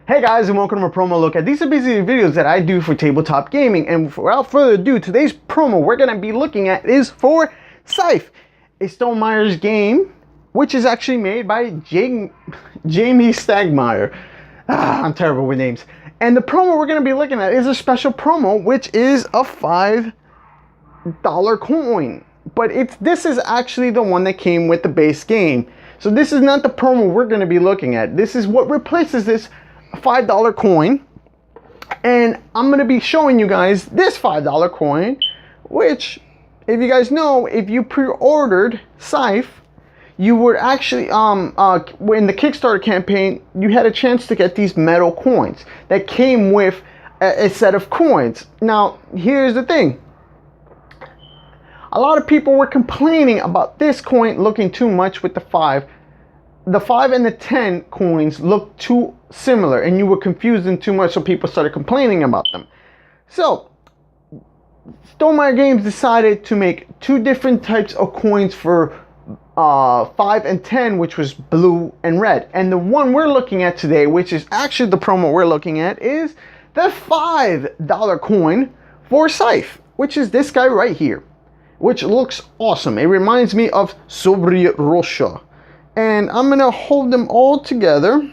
Hey guys, and welcome to my promo look at. These are basically videos that I do for tabletop gaming, and without further ado, today's promo we're going to be looking at is for Scythe, a Stonemeyer's game, which is actually made by Jamie Stagmeyer. I'm terrible with names. And the promo we're going to be looking at is a special promo, which is a $5 coin. But this is actually the one that came with the base game. So this is not the promo we're going to be looking at. This is what replaces this $5 coin, and I'm going to be showing you guys this $5 coin, which, if you guys know, if you pre-ordered Scythe, you would actually in the Kickstarter campaign, you had a chance to get these metal coins that came with a set of coins. Now here's the thing, a lot of people were complaining about this coin looking too much with the 5. The 5 and the 10 coins look too similar, and you were confused them too much, so people started complaining about them. So Stonemeyer Games decided to make two different types of coins for 5 and 10, which was blue and red. And the one we're looking at today, which is actually the promo we're looking at, is the $5 coin for Scythe, which is this guy right here, which looks awesome. It reminds me of Soviet Russia. And I'm gonna hold them all together,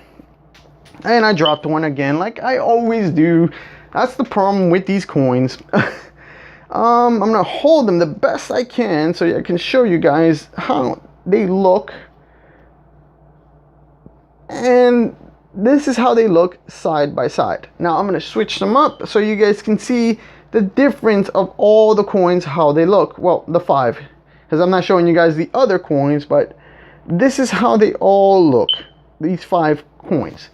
and I dropped one again like I always do. That's the problem with these coins. I'm gonna hold them the best I can so I can show you guys how they look, and this is how they look side by side. Now I'm gonna switch them up so you guys can see the difference of all the coins, how they look. Well, the 5, because I'm not showing you guys the other coins, but this is how they all look, these 5 coins.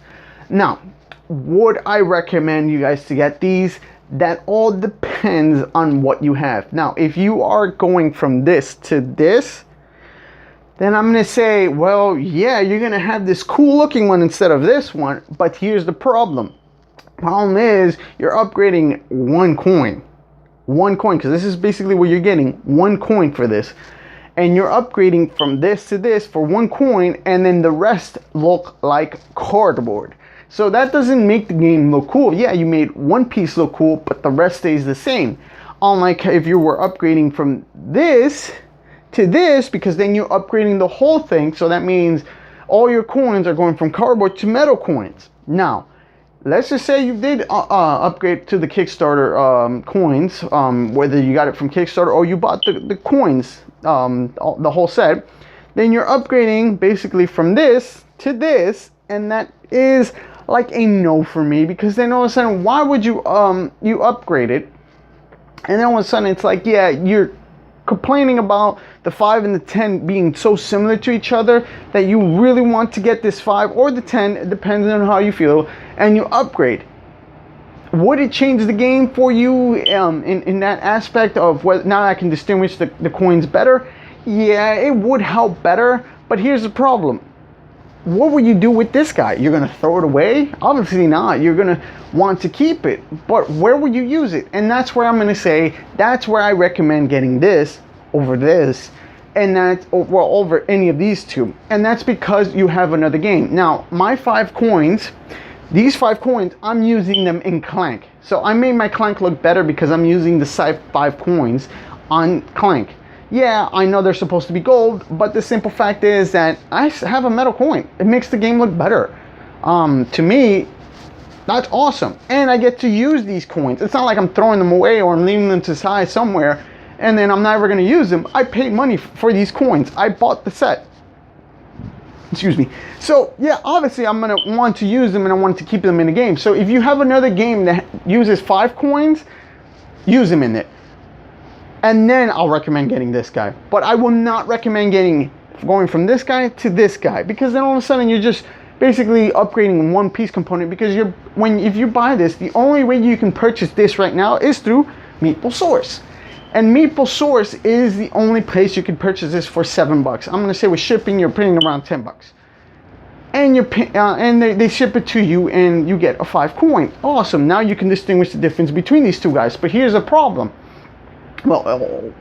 Now, would I recommend you guys to get these? That all depends on what you have. Now, if you are going from this to this, then I'm going to say, well, yeah, you're going to have this cool looking one instead of this one. But here's the problem. Problem is, you're upgrading one coin. One coin, because this is basically what you're getting, one coin for this. And you're upgrading from this to this for one coin, and then the rest look like cardboard. So that doesn't make the game look cool. Yeah, you made one piece look cool, but the rest stays the same. Unlike if you were upgrading from this to this, because then you're upgrading the whole thing. So that means all your coins are going from cardboard to metal coins. Now, let's just say you did upgrade to the Kickstarter coins, whether you got it from Kickstarter or you bought the coins, the whole set. Then you're upgrading basically from this to this, and that is like a no for me, because then all of a sudden, why would you upgrade it, and then all of a sudden it's like, yeah, you're complaining about the 5 and the 10 being so similar to each other that you really want to get this 5 or the 10, depending on how you feel, and you upgrade. Would it change the game for you in that aspect of whether now I can distinguish the coins better? Yeah, it would help better, but here's the problem. What would you do with this guy? You're going to throw it away? Obviously not. You're going to want to keep it, but where would you use it? And that's where I'm going to say, that's where I recommend getting this over this, and that, well, over any of these two. And that's because you have another game. Now, my 5 coins, these 5 coins, I'm using them in Clank. So I made my Clank look better because I'm using the Scythe 5 coins on Clank. Yeah, I know they're supposed to be gold, but the simple fact is that I have a metal coin. It makes the game look better. To me, that's awesome. And I get to use these coins. It's not like I'm throwing them away or I'm leaving them to the side somewhere and then I'm never going to use them. I paid money for these coins. I bought the set. Excuse me. So yeah, obviously I'm going to want to use them, and I want to keep them in the game. So if you have another game that uses 5 coins, use them in it. And then I'll recommend getting this guy. But I will not recommend going from this guy to this guy, because then all of a sudden you're just basically upgrading one piece component, because if you buy this, the only way you can purchase this right now is through Meeple Source. And Meeple Source is the only place you can purchase this for $7. I'm going to say with shipping, you're paying around $10. And they ship it to you, and you get a 5 coin. Awesome. Now you can distinguish the difference between these two guys. But here's the problem. Well,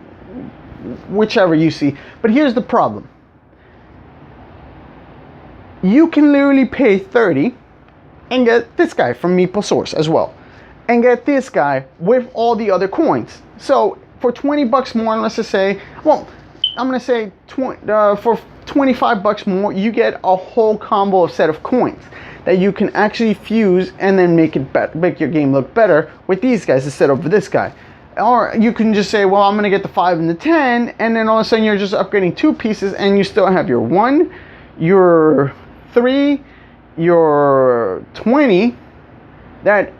whichever you see. But here's the problem. you can literally pay 30 and get this guy from Meeple Source as well, and get this guy with all the other coins. So for 20 bucks more, let's just say, well, I'm gonna say for 25 bucks more, you get a whole combo of set of coins that you can actually fuse and then make your game look better with these guys instead of this guy. Or you can just say, well, I'm gonna get the 5 and the 10, and then all of a sudden you're just upgrading 2 pieces and you still have your 1, your 3, your 20 that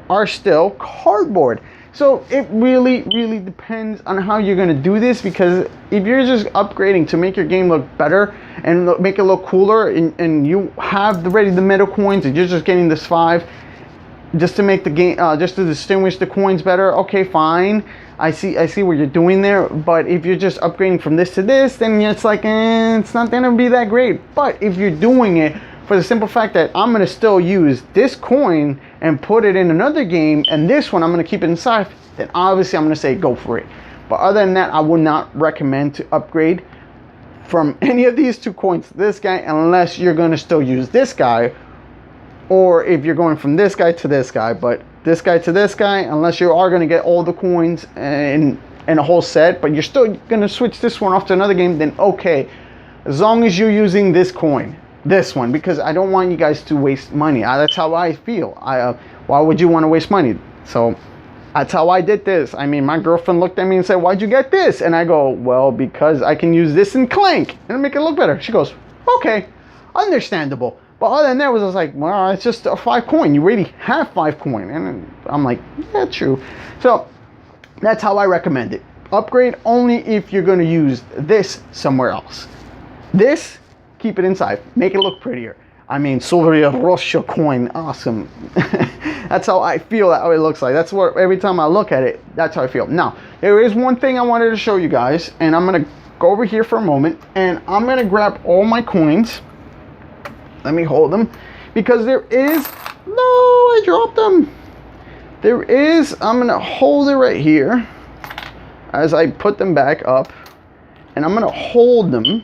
are still cardboard. So it really depends on how you're going to do this, because if you're just upgrading to make your game look better and make it look cooler, and you have the metal coins and you're just getting this 5 just to make the game, just to distinguish the coins better, okay, fine. I see what you're doing there. But if you're just upgrading from this to this, then it's like, it's not going to be that great. But if you're doing it for the simple fact that I'm going to still use this coin and put it in another game, and this one I'm going to keep it in Scythe, then obviously I'm going to say go for it. But other than that, I would not recommend to upgrade from any of these 2 coins to this guy unless you're going to still use this guy, or if you're going from this guy to this guy. But this guy to this guy, unless you are going to get all the coins in a whole set, but you're still going to switch this one off to another game, then okay, as long as you're using this coin, this one, because I don't want you guys to waste money. That's how I feel. Why would you want to waste money? So that's how I did this. I mean, my girlfriend looked at me and said, why'd you get this? And I go, well, because I can use this in Clank and make it look better. She goes, okay, understandable. But other than that, I was like, well, it's just a 5 coin. You already have 5 coin. And I'm like, yeah, true. So that's how I recommend it. Upgrade only if you're going to use this somewhere else. This, keep it inside, make it look prettier. I mean, Soria Rocha coin, awesome. That's how I feel that it looks like. That's what, every time I look at it, that's how I feel. Now, there is one thing I wanted to show you guys, and I'm gonna go over here for a moment, and I'm gonna grab all my coins. Let me hold them, because there is, no, I dropped them. There is, I'm gonna hold it right here as I put them back up, and I'm gonna hold them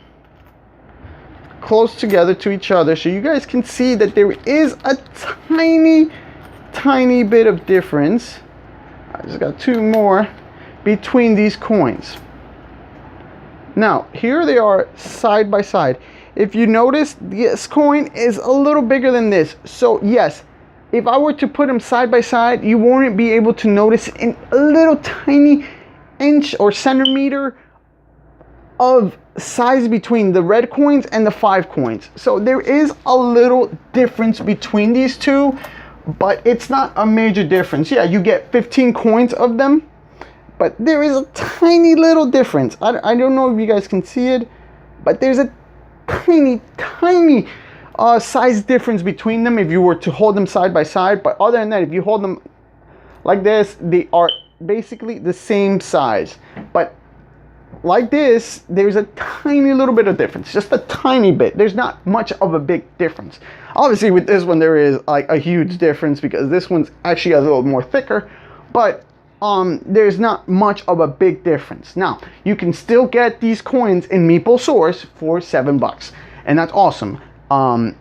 close together to each other so you guys can see that there is a tiny bit of difference. I just got 2 more between these coins. Now here they are side by side. If you notice, this coin is a little bigger than this. So yes, if I were to put them side by side, you wouldn't be able to notice a little tiny inch or centimeter of size between the red coins and the 5 coins. So there is a little difference between these 2, but it's not a major difference. Yeah, you get 15 coins of them, but there is a tiny little difference. I don't know if you guys can see it, but there's a tiny size difference between them if you were to hold them side by side. But other than that, if you hold them like this, they are basically the same size. But like this, there's a tiny little bit of difference, just a tiny bit. There's not much of a big difference. Obviously with this one there is like a huge difference, because this one's actually a little more thicker, but there's not much of a big difference. Now you can still get these coins in Meeple Source for $7, and that's awesome.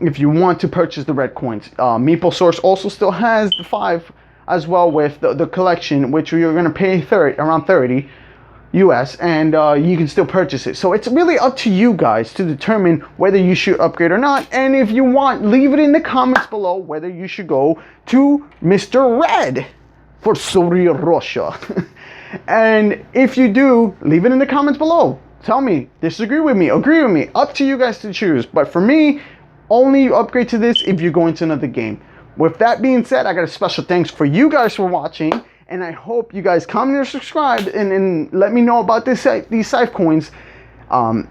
If you want to purchase the red coins, Meeple Source also still has the 5 as well with the collection, which you're going to pay around 30 US, and you can still purchase it. So it's really up to you guys to determine whether you should upgrade or not. And if you want, leave it in the comments below whether you should go to Mr. Red for Soria Rocha. And if you do, leave it in the comments below. Tell me, disagree with me, agree with me. Up to you guys to choose. But for me, only upgrade to this if you're going to another game. With that being said, I got a special thanks for you guys for watching. And I hope you guys comment or subscribe and let me know about these Scythe coins.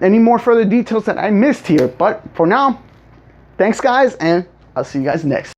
Any more further details that I missed here. But for now, thanks guys, and I'll see you guys next.